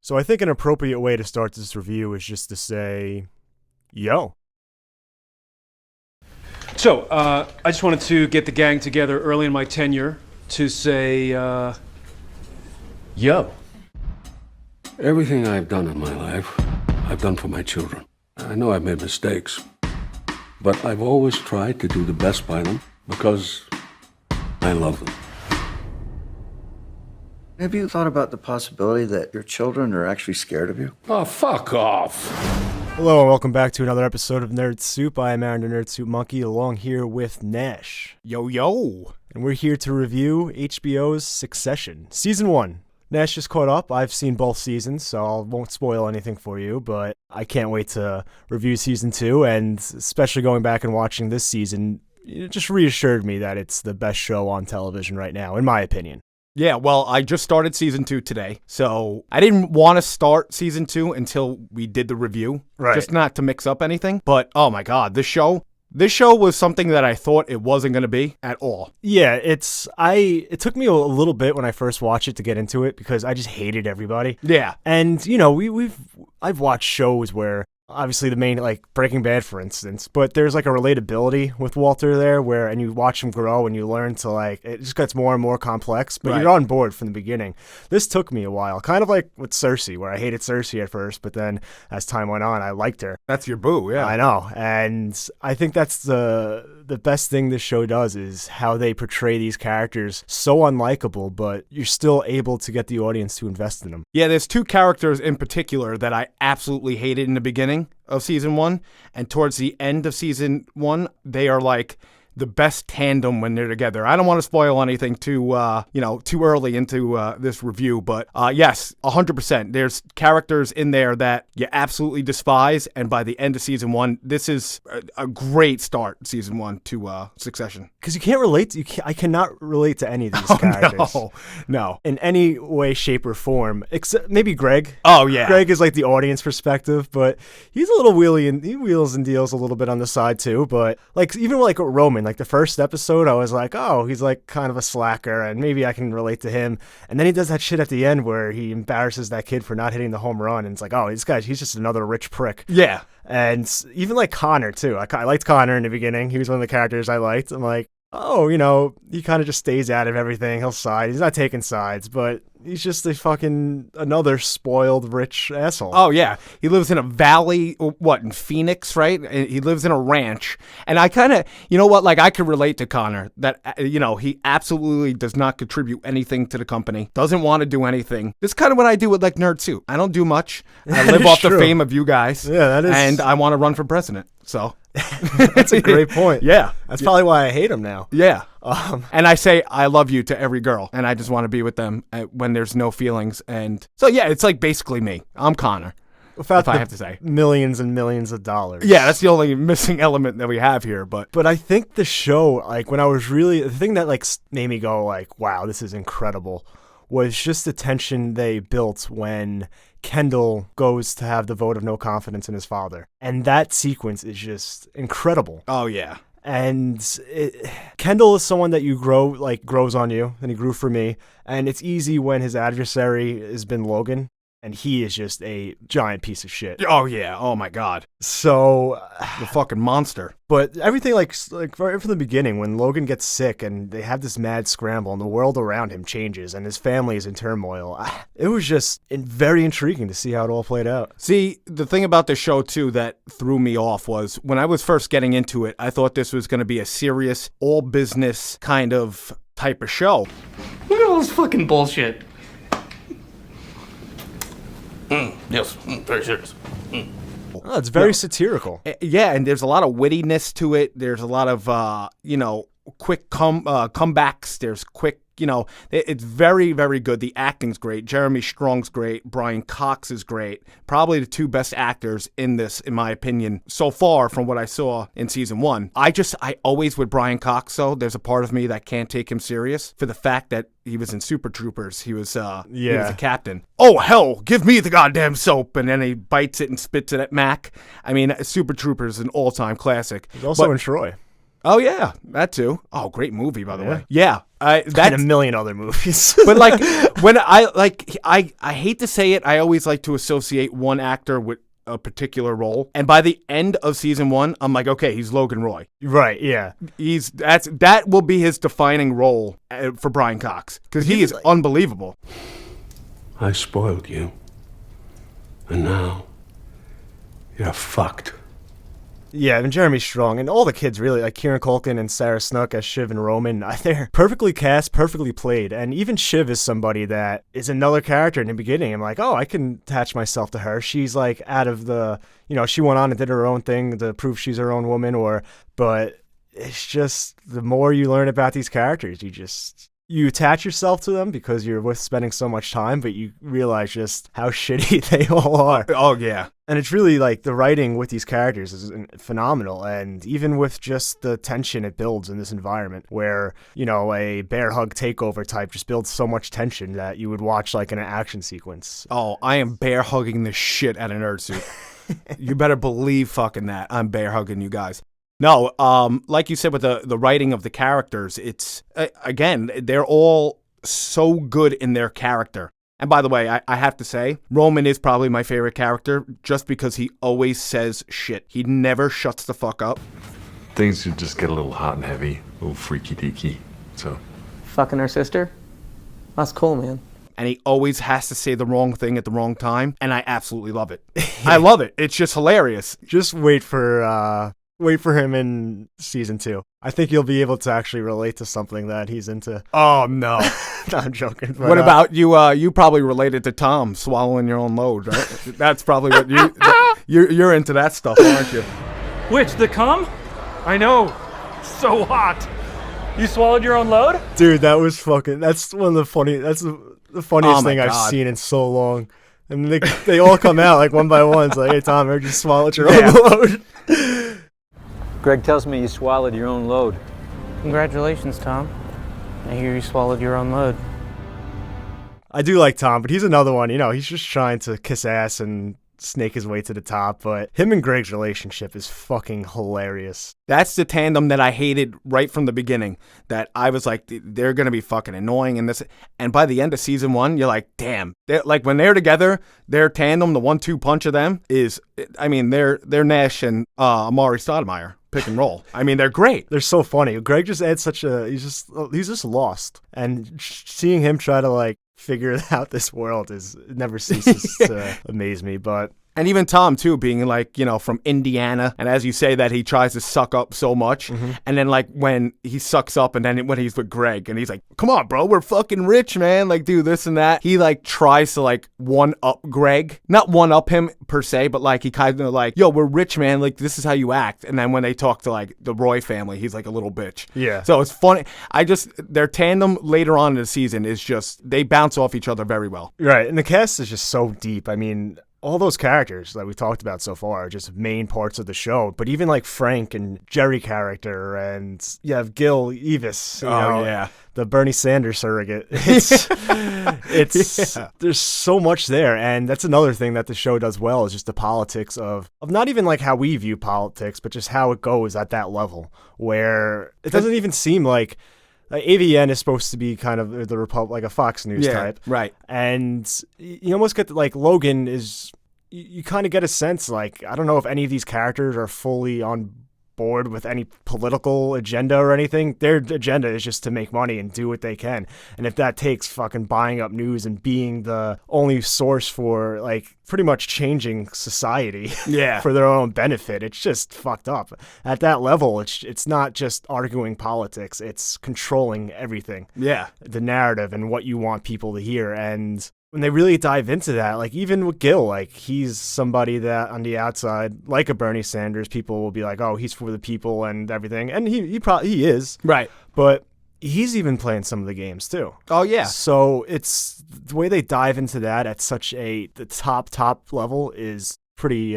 So I think an appropriate way to start this review is just to say, yo. So, I just wanted to get the gang together early in my tenure to say, yo. Everything I've done in my life, I've done for my children. I know I've made mistakes, but I've always tried to do the best by them because I love them. Have you thought about the possibility that your children are actually scared of you? Oh, fuck off. Hello and welcome back to another episode of Nerd Soup. I am Aaron the Nerd Soup Monkey, along here with Nash. Yo. And we're here to review HBO's Succession, Season 1. Nash just caught up. I've seen both seasons, so I won't spoil anything for you, but I can't wait to review Season 2, and especially going back and watching this season, it just reassured me that it's the best show on television right now, in my opinion. Yeah, well, I just started Season 2 today, so I didn't want to start Season 2 until we did the review, right? Just not to mix up anything, but oh my god, this show was something that I thought it wasn't going to be at all. Yeah, it took me a little bit when I first watched it to get into it because I just hated everybody. Yeah. And, you know, I've watched shows where obviously the main, like Breaking Bad, for instance, but there's like a relatability with Walter there and you watch him grow and you learn to like, it just gets more and more complex, but You're on board from the beginning. This took me a while, kind of like with Cersei, where I hated Cersei at first, but then as time went on, I liked her. That's your boo, yeah. I know. And I think that's the best thing this show does is how they portray these characters so unlikable, but you're still able to get the audience to invest in them. Yeah, there's two characters in particular that I absolutely hated in the beginning of Season 1, and towards the end of Season 1, they are like the best tandem when they're together. I don't want to spoil anything too early into this review, but yes, 100%. There's characters in there that you absolutely despise, and by the end of Season 1, this is a great start, Season 1, to Succession. Because you can't relate. I cannot relate to any of these characters. No. In any way, shape, or form, except maybe Greg. Oh, yeah. Greg is like the audience perspective, but he's a little he wheels and deals a little bit on the side too, but like even like Roman, like the first episode, I was like, oh, he's like kind of a slacker and maybe I can relate to him. And then he does that shit at the end where he embarrasses that kid for not hitting the home run. And it's like, oh, this guy, he's just another rich prick. Yeah. And even like Connor too. I liked Connor in the beginning. He was one of the characters I liked. I'm like, oh, you know, he kind of just stays out of everything. He'll side. He's not taking sides, but he's just another spoiled rich asshole. Oh, yeah. He lives in a valley, in Phoenix, right? He lives in a ranch. And I kind of, I could relate to Connor that, he absolutely does not contribute anything to the company, doesn't want to do anything. This is kind of what I do with, like, Nerd Soup. I don't do much. I live off the fame of you guys. Yeah, that is. And I want to run for president, so. That's a great point. Yeah. That's probably why I hate him now. Yeah. And I say I love you to every girl, and I just want to be with them when there's no feelings. And so, yeah, it's like basically me. I'm Connor, without if I have to say. Millions and millions of dollars. Yeah, that's the only missing element that we have here. But I think the show, like when I was the thing that like made me go like, wow, this is incredible, was just the tension they built when Kendall goes to have the vote of no confidence in his father. And that sequence is just incredible. Oh, yeah. And Kendall is someone that grows on you, and he grew for me. And it's easy when his adversary has been Logan, and he is just a giant piece of shit. Oh, yeah. Oh, my God. So the fucking monster. But everything like right from the beginning, when Logan gets sick and they have this mad scramble and the world around him changes and his family is in turmoil, it was just very intriguing to see how it all played out. See, the thing about the show, too, that threw me off was when I was first getting into it, I thought this was going to be a serious, all business kind of type of show. Look at all this fucking bullshit. Yes, very serious. Oh, it's very satirical. Yeah, and there's a lot of wittiness to it. There's a lot of, quick comebacks. There's quick, it's very, very good. The acting's great. Jeremy Strong's great. Brian Cox is great. Probably the two best actors in this, in my opinion, so far from what I saw in Season 1. I always, with Brian Cox, though, there's a part of me that can't take him serious for the fact that he was in Super Troopers. He was a captain. Oh, hell, give me the goddamn soap. And then he bites it and spits it at Mac. I mean, Super Troopers is an all-time classic. He's also in Troy. Oh yeah, that too. Oh, great movie by the Yeah. way. Yeah, And a that's. million other movies. But like when I hate to say it, I always like to associate one actor with a particular role, and by the end of season 1, I'm like, okay, he's Logan Roy. Right, yeah. That will be his defining role for Brian Cox because he is unbelievable. I spoiled you. And now, you're fucked. Yeah, and Jeremy Strong and all the kids really, like Kieran Culkin and Sarah Snook as Shiv and Roman, they're perfectly cast, perfectly played. And even Shiv is somebody that is another character in the beginning. I'm like, oh, I can attach myself to her. She's like out of the, she went on and did her own thing to prove she's her own woman, but it's just the more you learn about these characters, you attach yourself to them because you're with spending so much time, but you realize just how shitty they all are. Oh yeah. And it's really like the writing with these characters is phenomenal. And even with just the tension it builds in this environment where, a bear hug takeover type just builds so much tension that you would watch like in an action sequence. Oh, I am bear hugging the shit out of Nerd Suit. You better believe fucking that. I'm bear hugging you guys. No, like you said with the writing of the characters, it's, again, they're all so good in their character. And by the way, I have to say, Roman is probably my favorite character just because he always says shit. He never shuts the fuck up. Things would just get a little hot and heavy, a little freaky deaky. So, Fucking her sister? That's cool, man. And he always has to say the wrong thing at the wrong time, and I absolutely love it. I love it. It's just hilarious. Just wait for him in season 2. I think you'll be able to actually relate to something that he's into. Oh, no. No, I'm joking. But, What about you? You probably related to Tom swallowing your own load, right? That's probably what you're into that stuff, aren't you? Which, the cum? I know. So hot. You swallowed your own load? Dude, that's one of the that's the funniest Oh my thing I've God. seen in so long. And they all come out like one by one. It's like, hey, Tom, I heard you swallowed your Yeah. own load. Greg tells me you swallowed your own load. Congratulations, Tom. I hear you swallowed your own load. I do like Tom, but he's another one. He's just trying to kiss ass and snake his way to the top. But him and Greg's relationship is fucking hilarious. That's the tandem that I hated right from the beginning. That I was like, they're gonna be fucking annoying and this. And by the end of season 1, you're like, damn. Like when they're together, their tandem, the 1-2 punch of them is, they're Nash and Amari Stoudemire. Pick and roll. They're great. They're so funny. Greg just adds he's just lost. And seeing him try to like figure out this world never ceases to amaze me. But And even Tom, too, being like, from Indiana. And as you say that, he tries to suck up so much. Mm-hmm. And then, like, when he sucks up and then when he's with Greg and he's like, come on, bro, we're fucking rich, man. Like, do this and that. He, like, tries to, like, one-up Greg. Not one-up him, per se, but, like, he kind of like, yo, we're rich, man. Like, this is how you act. And then when they talk to, like, the Roy family, he's like a little bitch. Yeah. So it's funny. Their tandem later on in the season is just, they bounce off each other very well. Right. And the cast is just so deep. All those characters that we talked about so far are just main parts of the show. But even like Frank and Jerry character, and you have Gil Evis, yeah, the Bernie Sanders surrogate. It's Yeah. There's so much there, and that's another thing that the show does well is just the politics of not even like how we view politics, but just how it goes at that level where it doesn't even seem like. AVN is supposed to be kind of the Republic, like a Fox News type. Right. And you almost get like Logan is, you kind of get a sense like, I don't know if any of these characters are fully on board with any political agenda or anything. Their agenda is just to make money and do what they can. And if that takes fucking buying up news and being the only source for like pretty much changing society for their own benefit, it's just fucked up. At that level, it's not just arguing politics, it's controlling everything. Yeah. The narrative and what you want people to hear. And when they really dive into that, like even with Gil, like he's somebody that on the outside, like a Bernie Sanders, people will be like, oh, he's for the people and everything. And he is. Right. But he's even playing some of the games too. Oh, yeah. So it's the way they dive into that at such the top level is pretty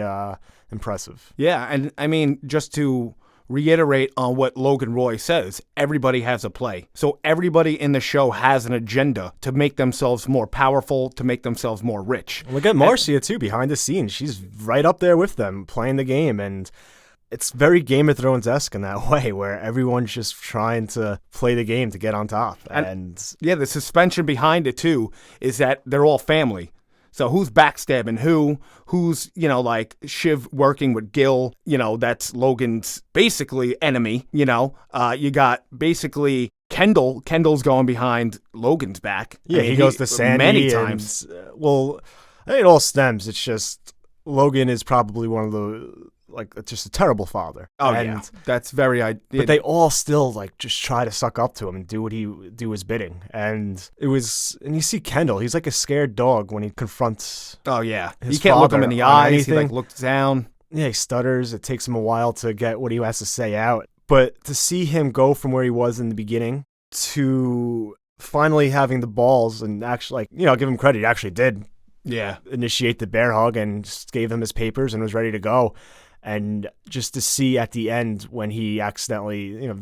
impressive. Yeah. And just to reiterate on what Logan Roy says, everybody has a play. So everybody in the show has an agenda to make themselves more powerful, to make themselves more rich. Look at Marcia too, behind the scenes. She's right up there with them playing the game. And it's very Game of Thrones-esque in that way, where everyone's just trying to play the game to get on top. And yeah, the suspension behind it too is that they're all family. So who's backstabbing who? Who's, like Shiv working with Gil? That's Logan's basically enemy. You got basically Kendall. Kendall's going behind Logan's back. Yeah, he goes to Sandy many times. Well, I think it all stems. It's just Logan is probably one of the just a terrible father. Oh, yeah. That's very... But they all still, just try to suck up to him and do his bidding. And you see Kendall, he's like a scared dog when he confronts Oh, yeah. his You can't look him father in the on eyes. He, anything. looks down. Yeah, he stutters. It takes him a while to get what he has to say out. But to see him go from where he was in the beginning to finally having the balls and actually, give him credit, he actually did initiate the bear hug and just gave him his papers and was ready to go. And just to see at the end when he accidentally,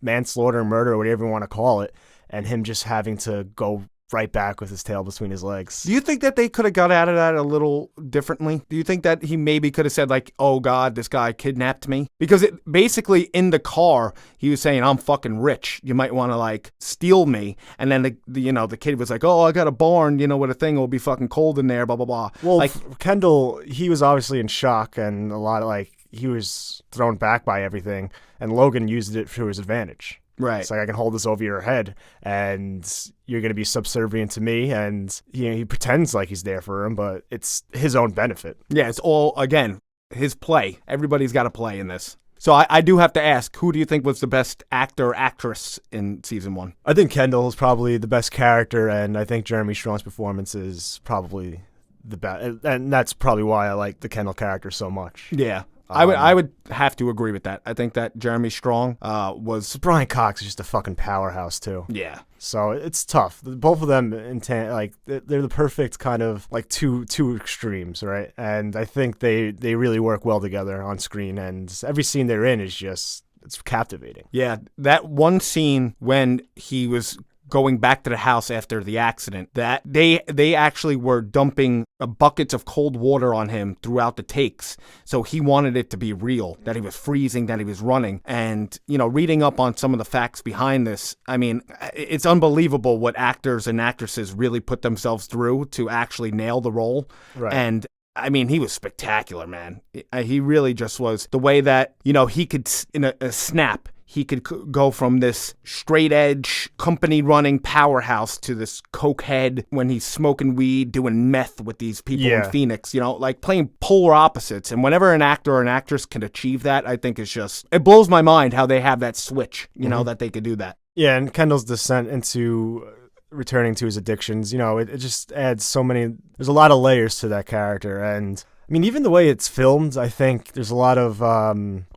manslaughter, murder, whatever you want to call it, and him just having to go right back with his tail between his legs. Do you think that they could have got out of that a little differently? Do you think that he maybe could have said oh God, this guy kidnapped me? Because it basically in the car, he was saying, I'm fucking rich. You might want to steal me. And then the kid was like, oh, I got a barn, with a thing. It'll be fucking cold in there, blah, blah, blah. Well, Kendall, he was obviously in shock and a lot of he was thrown back by everything. And Logan used it to his advantage. Right. It's I can hold this over your head and you're going to be subservient to me. And he pretends like he's there for him, but it's his own benefit. Yeah, it's all, again, his play. Everybody's got to play in this. So I do have to ask, who do you think was the best actor or actress in season 1? I think Kendall is probably the best character, and I think Jeremy Strong's performance is probably the best. And that's probably why I like the Kendall character so much. Yeah. I would have to agree with that. I think that Jeremy Strong was... Brian Cox is just a fucking powerhouse, too. Yeah. So it's tough. Both of them, they're the perfect kind of, two extremes, right? And I think they really work well together on screen, and every scene they're in is just... It's captivating. Yeah, that one scene when he was going back to the house after the accident, that they actually were dumping buckets of cold water on him throughout the takes. So he wanted it to be real, that he was freezing, that he was running. And, reading up on some of the facts behind this, I mean, it's unbelievable what actors and actresses really put themselves through to actually nail the role. Right. And I mean, he was spectacular, man. He really just was. The way that, he could, in a snap, he could go from this straight edge company running powerhouse to this cokehead when he's smoking weed, doing meth with these people in Phoenix, playing polar opposites. And whenever an actor or an actress can achieve that, I think it blows my mind how they have that switch, that they could do that. Yeah, and Kendall's descent into returning to his addictions, it just adds so many, there's a lot of layers to that character. And I mean, even the way it's filmed, I think there's a lot of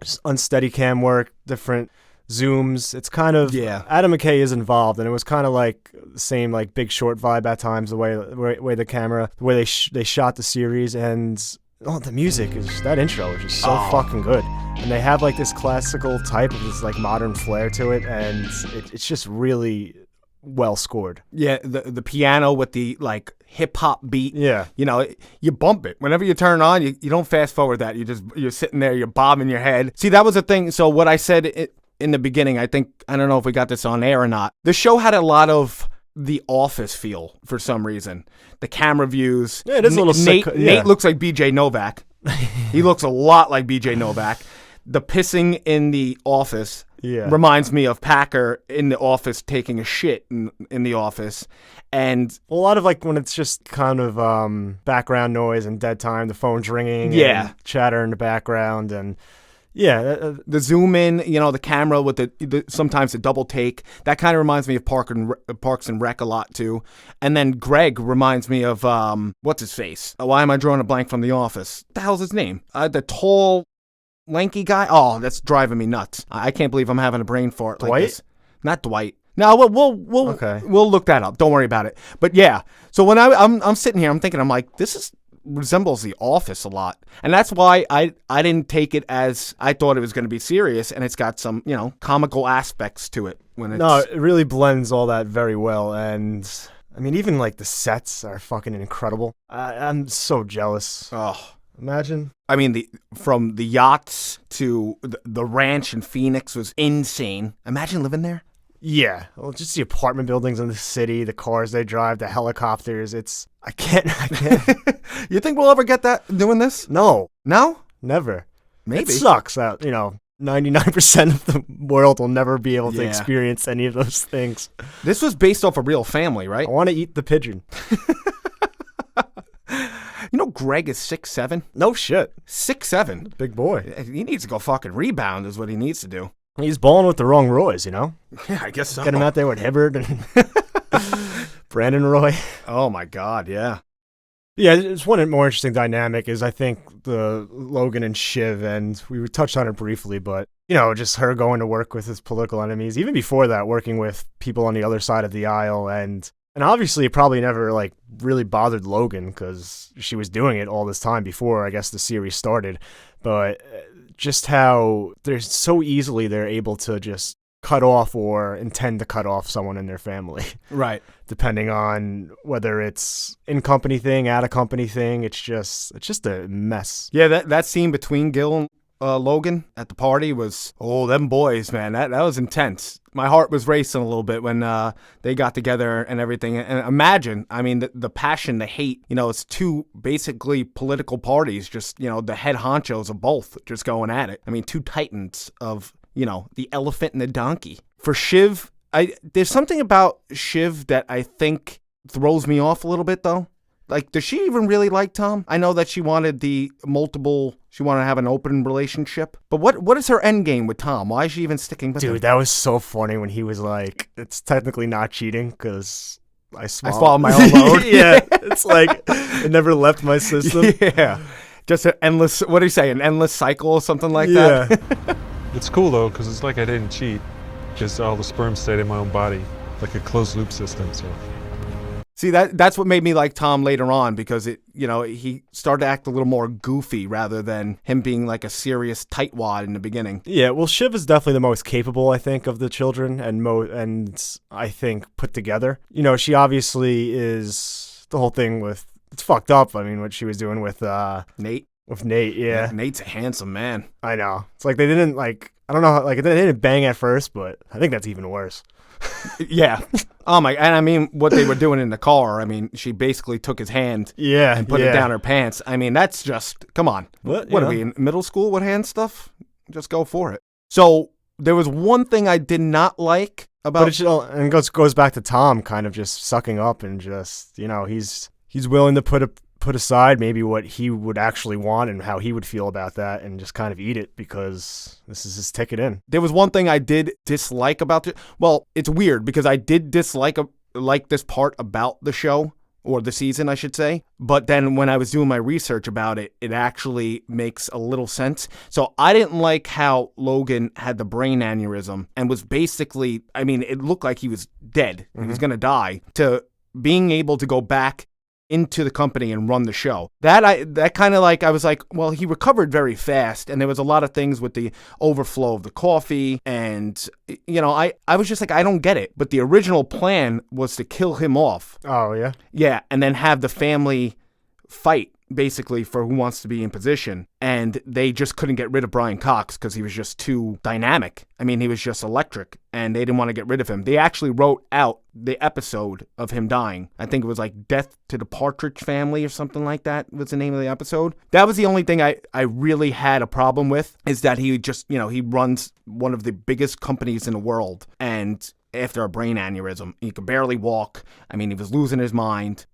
just unsteady cam work, different zooms. It's kind of Adam McKay is involved, and it was kind of like the same Big Short vibe at times. The way the camera, the way they shot the series, and the music is that intro is just so fucking good. And they have this classical type of this modern flair to it, and it's just really well scored. Yeah, the piano with the hip hop beat. Yeah, you bump it whenever you turn on. You don't fast forward that. You're sitting there, you're bobbing your head. See, that was the thing. So what I said in the beginning, I don't know if we got this on air or not. The show had a lot of The Office feel for some reason. The camera views. Yeah, it is a little sick. Nate looks like BJ Novak. He looks a lot like BJ Novak. The pissing in the office reminds me of Packer in the office taking a shit in the office. And a lot of when it's just kind of background noise and dead time, the phone's ringing, and chatter in the background, and the zoom in, the camera with the sometimes the double take, that kind of reminds me of Parks and Rec a lot too. And then Greg reminds me of what's his face? Why am I drawing a blank from The Office? What the hell's his name? The tall, lanky guy. Oh, that's driving me nuts. I can't believe I'm having a brain fart Dwight? like this. Not Dwight. No, we'll look that up. Don't worry about it. But yeah, so when I'm sitting here, I'm thinking, I'm like, this resembles The Office a lot, and that's why I didn't take it as I thought it was going to be serious, and it's got some comical aspects to it. It really blends all that very well, and I mean even the sets are fucking incredible. I'm so jealous. Oh. Imagine. I mean, from the yachts to the ranch in Phoenix was insane. Imagine living there. Yeah, well, just the apartment buildings in the city, the cars they drive, the helicopters. I can't. You think we'll ever get that doing this? No, No? never. Maybe. It sucks that 99% of the world will never be able to Yeah. experience any of those things. This was based off a real family, right? I want to eat the pigeon. You know, Greg is 6'7". No shit, 6'7". big boy. He needs to go fucking rebound is what he needs to do. He's balling with the wrong Roys, Yeah, I guess so. Get him out there with Hibbert and Brandon Roy. Oh my God, yeah. Yeah, it's one more interesting dynamic is I think the Logan and Shiv, and we touched on it briefly, but just her going to work with his political enemies. Even before that, working with people on the other side of the aisle, and obviously it probably never really bothered Logan because she was doing it all this time before I guess the series started. But just how they're so easily they're able to just cut off or intend to cut off someone in their family. Right. Depending on whether it's in company thing, out of company thing, it's just a mess. Yeah, that scene between Gil and Logan at the party was, them boys, man, that was intense. My heart was racing a little bit when they got together and everything. And imagine, I mean, the passion, the hate, it's two basically political parties, just, the head honchos of both just going at it. I mean, two titans of, the elephant and the donkey. For Shiv, there's something about Shiv that I think throws me off a little bit, though. Like, does she even really like Tom? I know that she wanted she wanted to have an open relationship. But what is her end game with Tom? Why is she even sticking with him? Dude, that was so funny when he was like, it's technically not cheating because I swallowed my own load. Yeah, it's like it never left my system. Yeah. Just an endless, what do you say, an endless cycle or something like that? It's cool though, because it's like I didn't cheat, because all the sperm stayed in my own body, like a closed loop system. So. See, that's what made me like Tom later on, because he started to act a little more goofy rather than him being like a serious tightwad in the beginning. Yeah, well, Shiv is definitely the most capable, I think, of the children, and I think put together. She obviously is the whole thing with it's fucked up. I mean, what she was doing with Nate. With Nate, yeah. Nate's a handsome man. I know. It's like they didn't I don't know, they didn't bang at first, but I think that's even worse. Yeah. Oh my, and I mean, what they were doing in the car, I mean, she basically took his hand and put it down her pants. I mean, that's just, come on. What are we, in middle school with hand stuff? Just go for it. So, there was one thing I did not like about... But it goes back to Tom kind of just sucking up and just, he's willing to put aside maybe what he would actually want and how he would feel about that and just kind of eat it because this is his ticket in. There was one thing I did dislike about it. Well, it's weird because I did dislike this part about the show, or the season, I should say. But then when I was doing my research about it, it actually makes a little sense. So I didn't like how Logan had the brain aneurysm and was basically, I mean, it looked like he was dead. He was going to die. To being able to go back into the company and run the show. That kind of I was like, well, he recovered very fast, and there was a lot of things with the overflow of the coffee, and I was just like, I don't get it. But the original plan was to kill him off. Oh yeah, yeah, and then have the family fight basically for who wants to be in position, and they just couldn't get rid of Brian Cox because he was just too dynamic. I mean, he was just electric, and they didn't want to get rid of him. They actually wrote out the episode of him dying. I think it was like Death to the Partridge Family or something like that was the name of the episode. That was the only thing I really had a problem with, is that he just, he runs one of the biggest companies in the world, and after a brain aneurysm, he could barely walk. I mean, he was losing his mind.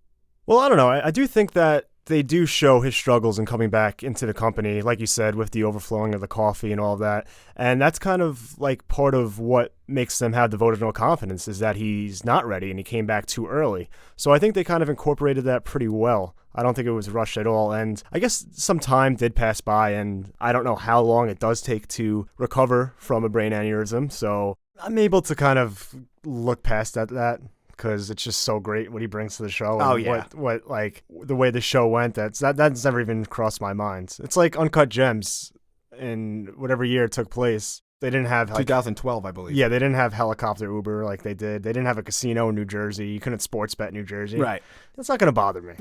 Well, I don't know. I do think that they do show his struggles in coming back into the company, like you said, with the overflowing of the coffee and all of that. And that's kind of like part of what makes them have the vote of no confidence, is that he's not ready and he came back too early. So I think they kind of incorporated that pretty well. I don't think it was rushed at all. And I guess some time did pass by, and I don't know how long it does take to recover from a brain aneurysm. So I'm able to kind of look past that. Because it's just so great what he brings to the show. Oh, and yeah. What like the way the show went, that's never even crossed my mind. It's like Uncut Gems in whatever year it took place. They didn't have 2012, I believe. Yeah, they didn't have helicopter Uber like they did. They didn't have a casino in New Jersey. You couldn't sports bet in New Jersey. Right. That's not going to bother me.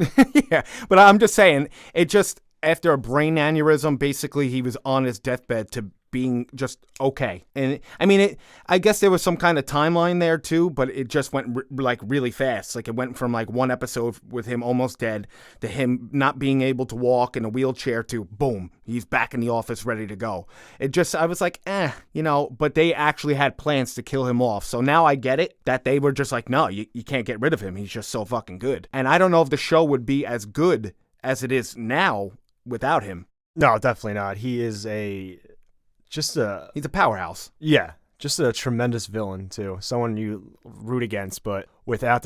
Yeah, but I'm just saying, it just, after a brain aneurysm, basically he was on his deathbed to being just okay. And I mean, I guess there was some kind of timeline there too, but it just went like really fast. Like it went from like one episode with him almost dead to him not being able to walk in a wheelchair to boom, he's back in the office ready to go. I was like, but they actually had plans to kill him off. So now I get it that they were just like, no, you can't get rid of him. He's just so fucking good. And I don't know if the show would be as good as it is now without him. No, definitely not. He is he's a powerhouse. Yeah, just a tremendous villain too. Someone you root against, but without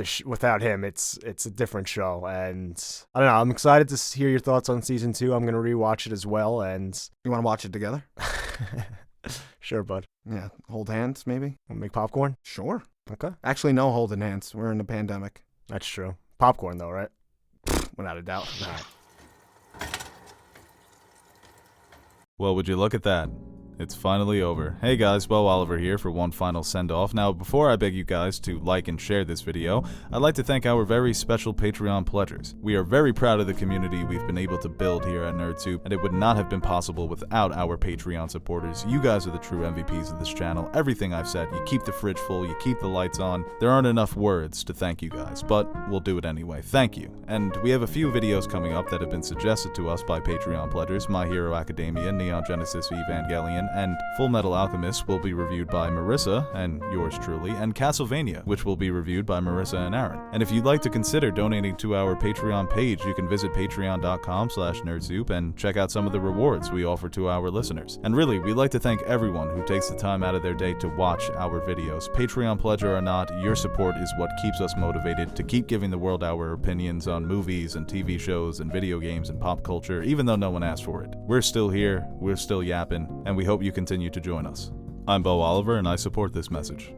him, it's a different show. And I don't know. I'm excited to hear your thoughts on season 2. I'm gonna rewatch it as well. And you want to watch it together? Sure, bud. Yeah, hold hands maybe. Wanna make popcorn? Sure. Okay. Actually, no holding hands. We're in a pandemic. That's true. Popcorn though, right? Without a doubt. All right. Well, would you look at that? It's finally over. Hey guys, Bo Oliver here for one final send-off. Now, before I beg you guys to like and share this video, I'd like to thank our very special Patreon pledgers. We are very proud of the community we've been able to build here at NerdSoup, and it would not have been possible without our Patreon supporters. You guys are the true MVPs of this channel. Everything I've said, you keep the fridge full, you keep the lights on. There aren't enough words to thank you guys, but we'll do it anyway. Thank you. And we have a few videos coming up that have been suggested to us by Patreon pledgers. My Hero Academia, Neon Genesis Evangelion, and Full Metal Alchemist will be reviewed by Marissa, and yours truly, and Castlevania, which will be reviewed by Marissa and Aaron. And if you'd like to consider donating to our Patreon page, you can visit patreon.com/nerdsoup and check out some of the rewards we offer to our listeners. And really, we'd like to thank everyone who takes the time out of their day to watch our videos. Patreon pledger or not, your support is what keeps us motivated to keep giving the world our opinions on movies and TV shows and video games and pop culture, even though no one asked for it. We're still here, we're still yapping, and we hope you continue to join us. I'm Bo Oliver, and I support this message.